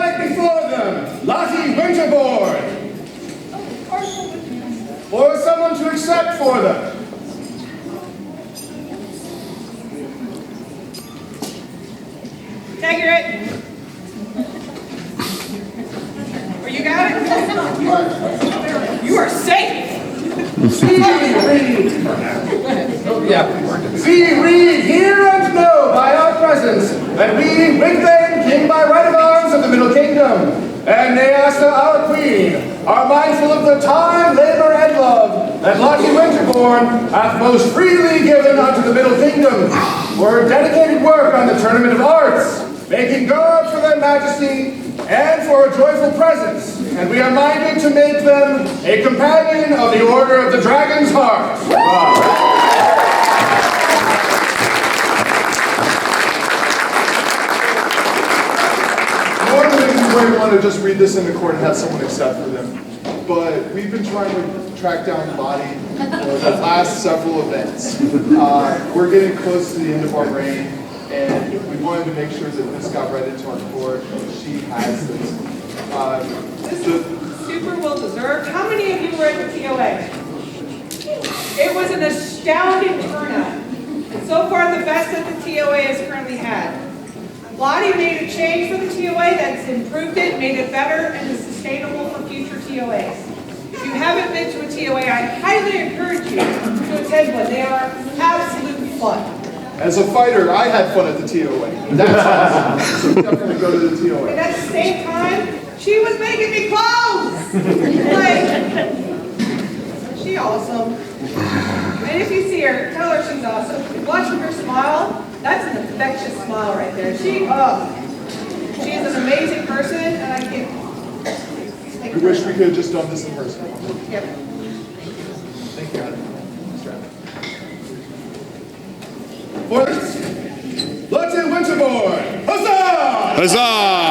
right before them, Lote Winterborn. Or someone to accept for them. Take it. Or you got it? You are safe. We read, hear and know by our presence that we, Wigvain, king by right of arms of the Middle Kingdom, and Neasta, our queen, are mindful of the time, labor, and love that Lote Winterborn hath most freely given unto the Middle Kingdom for her dedicated work on the Tournament of Arts, making guard for their majesty and for a joyful presence, and we are minded to make them a companion of the Order of the Dragon's Heart. Normally we might want to just read this in the court and have someone accept for them, but we've been trying to track down Lote for the last several events. We're getting close to the end of our reign, and we wanted to make sure that this got read into our court. She has this. This is super well deserved. How many of you were at the TOA? It was an astounding turnout. And so far the best that the TOA has currently had. Lote made a change for the TOA that's improved it, made it better, and is sustainable for future TOAs. If you haven't been to a TOA, I highly encourage you to attend one. They are absolute fun. As a fighter, I had fun at the TOA. That's awesome. So definitely go to the TOA. And at the same time, she was making me clothes! Like, she awesome. And if you see her, tell her she's awesome. Watching her smile, that's an infectious smile right there. She is an amazing person, and I can't. We wish we could have just done this in person. Yep. Thank you, Adam. For Lote Winterborn, huzzah! Huzzah!